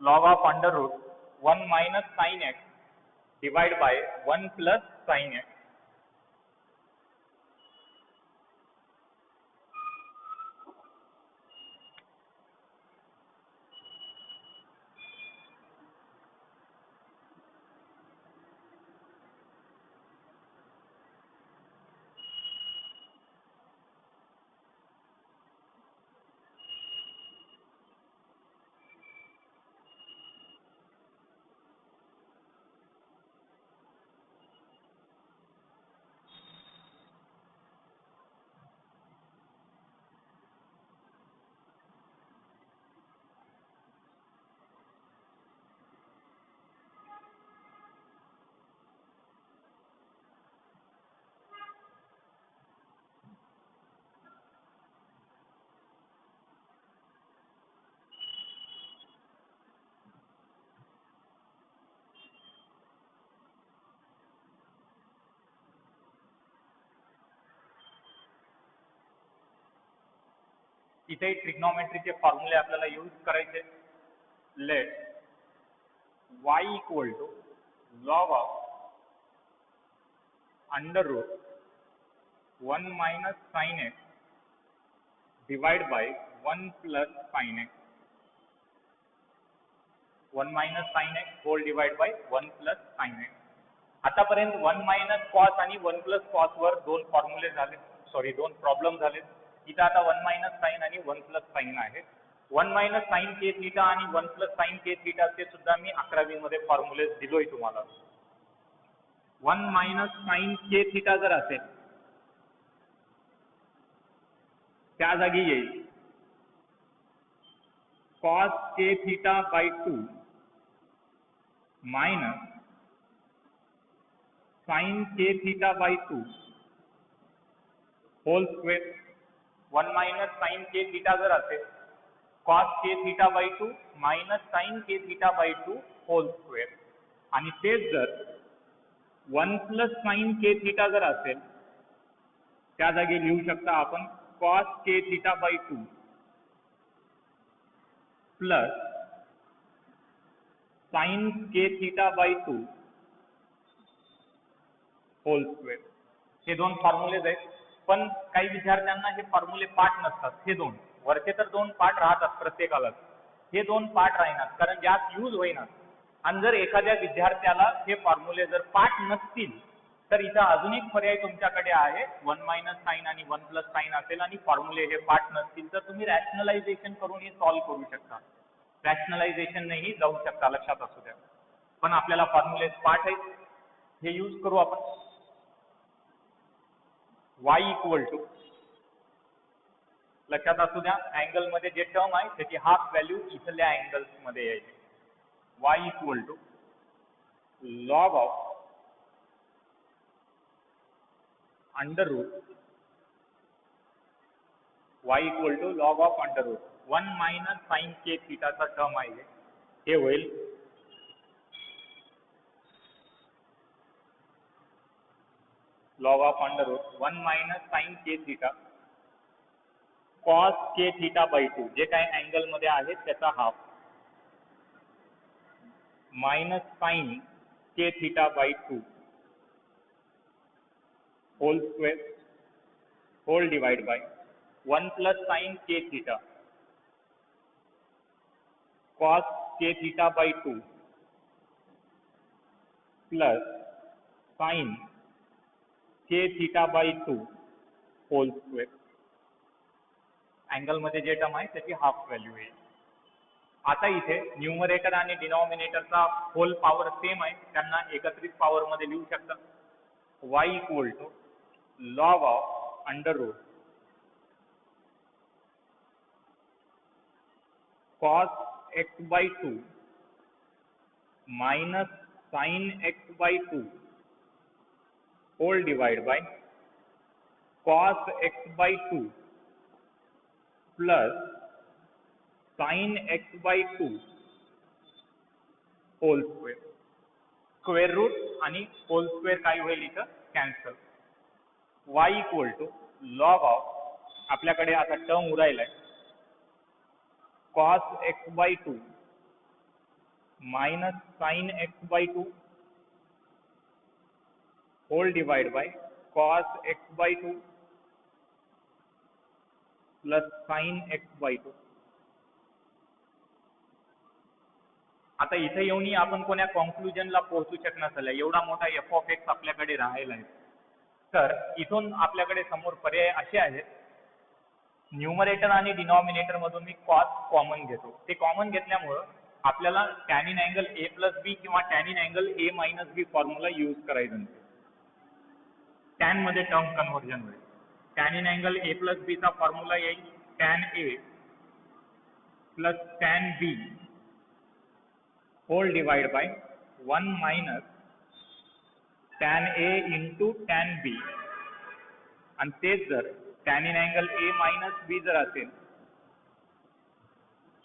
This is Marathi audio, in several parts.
log of under root 1 minus sin x divided by 1 plus sin x. इथे ट्रिग्नोमेट्रीचे फॉर्म्युले आपल्याला यूज करायचे. Let y equal to log of under root 1 minus sine x divide by 1 plus sine x. 1 minus sine x whole divide by 1 plus sine x. आतापर्यंत 1 माइनस कॉस आणि 1 प्लस कॉस वर दोन फॉर्म्युले झाले, सॉरी दोन प्रॉब्लेम झाले. इथं आता 1 माइनस साइन आणि 1 प्लस साइन आहे. 1 माइनस साइन के थीटा आणि 1 प्लस साइन के थीटा चे सुद्धा मी 11वी मध्ये फॉर्म्युले दिलोय तुम्हाला. 1 माइनस साइन के थीटा जर असेल त्या जागी येईल cos k theta by 2 minus sin k theta by 2 whole square. 1 minus sin k theta जर असेल cos k theta by 2 minus sin k theta by 2 whole square. आणि तेच जर 1 plus sin k theta जर असेल त्या जागी लिहू शकता आपण cos k theta by 2 plus sin k theta by 2 whole square. हे दोन फॉर्म्युलेज आहेत, पण काही विद्यार्थ्यांना हे फॉर्म्युले पाठ नसतात. हे दोन वरचे तर दोन पाठ राहतात प्रत्येकाला, हे दोन पाठ राहणार कारण जास्त यूज होईना. आणि जर एखाद्या विद्यार्थ्याला हे फॉर्म्युले जर पाठ नसतील तर इथं अजून एक पर्याय तुमच्याकडे आहे. 1 मायनस साइन आणि 1 प्लस साइन असेल आणि फॉर्म्युले हे पाठ नसतील तर तुम्ही रॅशनलायझेशन करून हे सॉल्व्ह करू शकता. रॅशनलायझेशन नाही जाऊ शकता, लक्षात असू द्या. पण आपल्याला फॉर्म्युले पाठ आहेत, हे यूज करू आपण. y इक्वल टू, लक्षात असू द्या अँगल मध्ये जे टर्म आहे त्याची हाफ व्हॅल्यू इथल्या अँगल्स मध्ये यायची. y equal to log of under root y equal to log of under root 1 minus sine K थीटाचा टर्म आहे, हे होईल log of under root 1 minus sine K theta cos K theta by 2 जे काय अँगल मध्ये आहे त्याचा half minus sine K theta by 2 whole square whole divide by 1 plus sine K theta cos k theta by 2 plus sin k theta by 2 whole square. Angle मध्ये जे टर्म आहे त्याची हाफ व्हॅल्यू आहे. आता इथे न्यूमरेटर आणि डिनॉमिनेटरचा होल पॉवर सेम आहे, त्यांना एकत्रित पॉवर मध्ये लिहू शकता. y equal to log of under root cos x by 2 minus sin x by 2 whole divided by cos x by 2 plus sin x by 2 whole square. Square root आणि होल स्क्वेअर काय होईल इथं cancel. y equal to log of, आपल्याकडे आता टर्म उरायलाय cos x by 2 minus sin x by 2 whole divided by cos x by 2 plus sin x by 2. आता इथे येऊन आपण कोण्या कॉन्क्लुजनला पोहोचू शकणार नाही, एवढा मोठा f of x आपल्याकडे राहिला आहे. तर इथून आपल्याकडे समोर पर्याय असे आहेत, न्यूमरेटर आणि डिनॉमिनेटर मधून मी cos कॉमन घेतो. ते कॉमन घेतल्यामुळे आपल्याला tan in angle a plus b किंवा tan in angle a minus b formula use करायचा नाही. टॅन मध्ये टर्म कन्व्हर्जन होईल. Tan in angle a plus b चा फॉर्म्युला येईल tan a plus tan b whole divide by 1 minus tan a into tan b. आणि तेच जर tan in angle a minus b जर असेल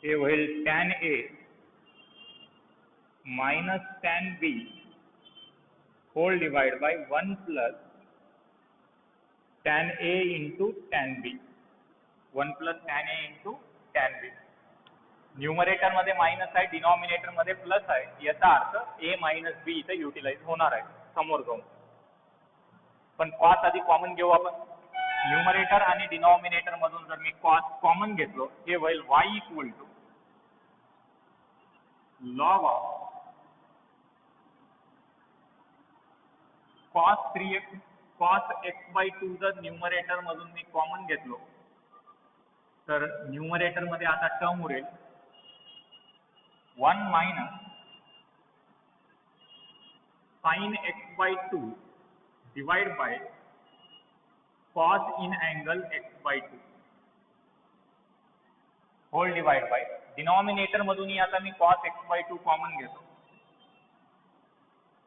हे होईल tan a minus tan b whole divide by 1 plus tan a into tan b. 1 plus tan a into tan b. Numerator मध्ये मायनस आहे, डिनॉमिनेटर मध्ये प्लस आहे, याचा अर्थ a मायनस b इथे युटिलाइज होणार आहे समोर जाऊन. पण कॉस आधी कॉमन घेऊ आपण. न्यूमरेटर आणि डिनॉमिनेटर मधून जर मी कॉस कॉमन घेतलो हे होईल y equal to log of cos 3x cos x by 2 जर न्यूमरेटर मधून मी कॉमन घेतलो तर न्यूमरेटर मध्ये आता टर्म उरेल 1 minus sin x by 2 divide by cos in angle x by 2 whole divide by denominator मधूनही आता मी cos x by 2 कॉमन घेतो.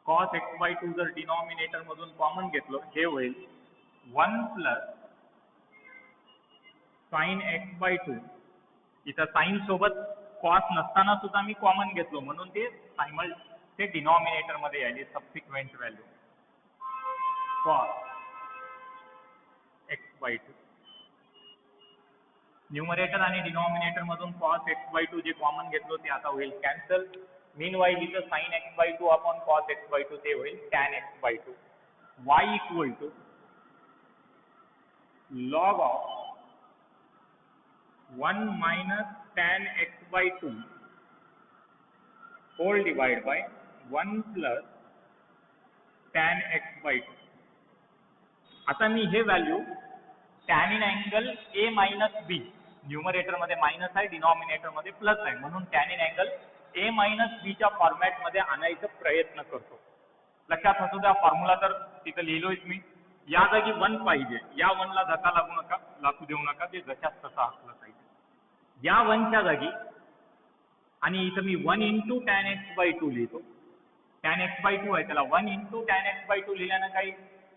cos x by 2 जर डिनॉमिनेटर मधून कॉमन घेतलो हे होईल 1 प्लस sin x by 2. इथं sin सोबत cos नसताना सुद्धा मी कॉमन घेतलो म्हणून ते डिनॉमिनेटर मध्ये आली subsequent value cos x by 2. Numerator आणि डिनॉमिनेटर मधून cos x by 2 जे कॉमन घेतलो ते आता होईल कॅन्सल. मीनवाइल इथं sin x by 2 upon cos x by 2 ते होईल tan x by 2. y equal to log of 1 minus tan x by 2 whole divided by 1 plus tan x by 2. आता मी हे value tannin angle a minus b, numerator मध्ये मायनस आहे, डिनॉमिनेटर मध्ये प्लस आहे, म्हणून tannin angle a minus b च्या फॉर्मॅट मध्ये आणायचा प्रयत्न करतो. लक्षात असू द्या फॉर्म्युला तर तिथं लिहिलोयच मी. या जागी 1 पाहिजे, या 1 ला धक्का लागू देऊ नका, ते जशाच तसं असलं पाहिजे. या 1 च्या जागी आणि इथं मी 1 इंटू टॅन एक्स बाय 2 लिहितो. टॅन एक्स बाय 2 आहे, त्याला 1 इंटू टॅन एक्स बाय 2 लिहिल्यानं काही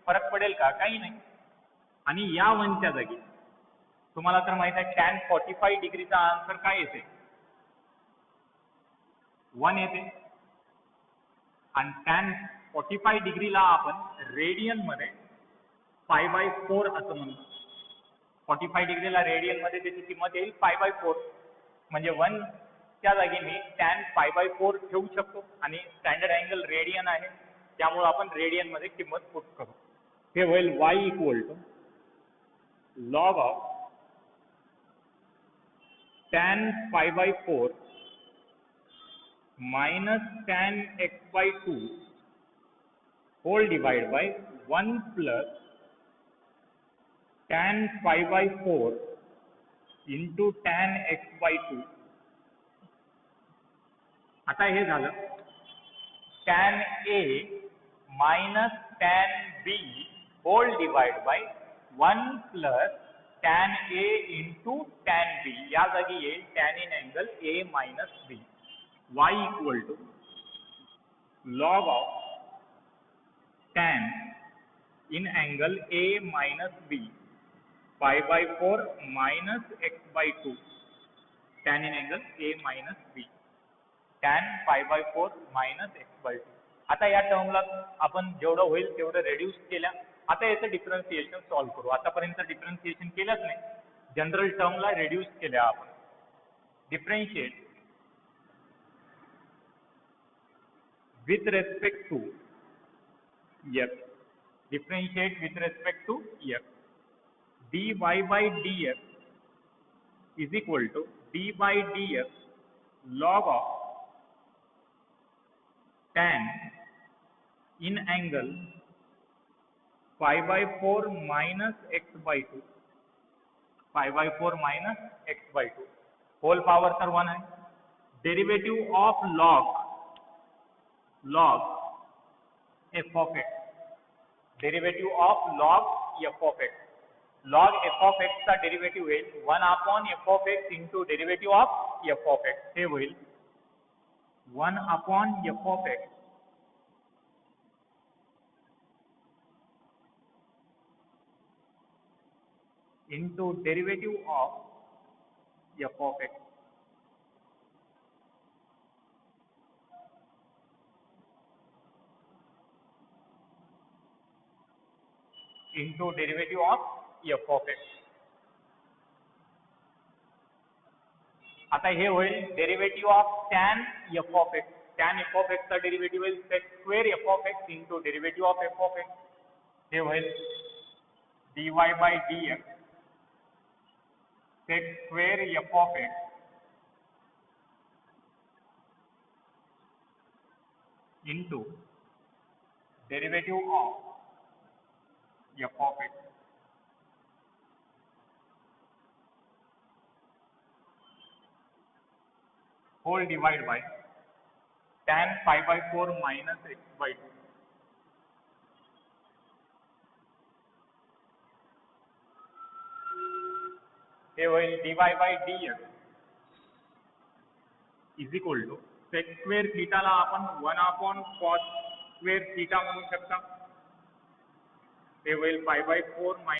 फरक पडेल का? काही नाही. आणि या 1 च्या जागी तुम्हाला तर माहित आहे टॅन 45 डिग्रीचा आन्सर काय येते? 1 येते. आणि टॅन 45 डिग्रीला आपण रेडियन मध्ये π/4 असं म्हणतो. 45 डिग्रीला रेडियन मध्ये त्याची किंमत येईल π/4. म्हणजे 1 च्या जागी मी टॅन π/4 ठेवू शकतो आणि स्टँडर्ड अँगल रेडियन आहे त्यामुळे आपण रेडियन मध्ये किंमत पुट करू. हे होईल y equal to log of tan π/4 minus tan x/2 whole divide by 1 plus tan π/4 into tan x/2. आता हे झालं tan a minus tan b whole divide by 1 plus tan a into tan b. या जागी येईल tan in angle a minus b. y equal to log of tan in angle a minus b π/4 minus x/2 tan in angle a minus b tan π/4 minus x/2. आता या टर्मला आपण जेवढं होईल तेवढं रेड्यूस केल्या. आता याचं डिफरन्शिएशन सॉल्व्ह करू. आतापर्यंत डिफरन्शिएशन केलंच नाही, जनरल टर्मला रेड्यूस केल्या आपण. Differentiate with respect to f. Differentiate with respect to f. dy by dx is equal to d by dx log of tan in angle pi by 4 minus x by 2, pi by 4 minus x by 2 whole power sir 1 है. Derivative of log f of x, derivative of log f of x, log f of x का डेरिवेटिव होईल 1 upon f of x into derivative of f of x. हे होईल 1 upon f of x into derivative of f of x into derivative of f of x. आता हे होईल derivative of tan f of x, tan f of x चा डेरिवेटिव होईल sec square f of x into derivative of f of x. हे होईल dy by dx sec square f of x into derivative of f of x whole divide by tan pi by 4 minus x by 2. हे होईल dy by dx is equal to sec square थीटाला आपण 1 अपॉन cos स्क्वेअर थीटा म्हणू शकता. हे होईल pi by 4 minus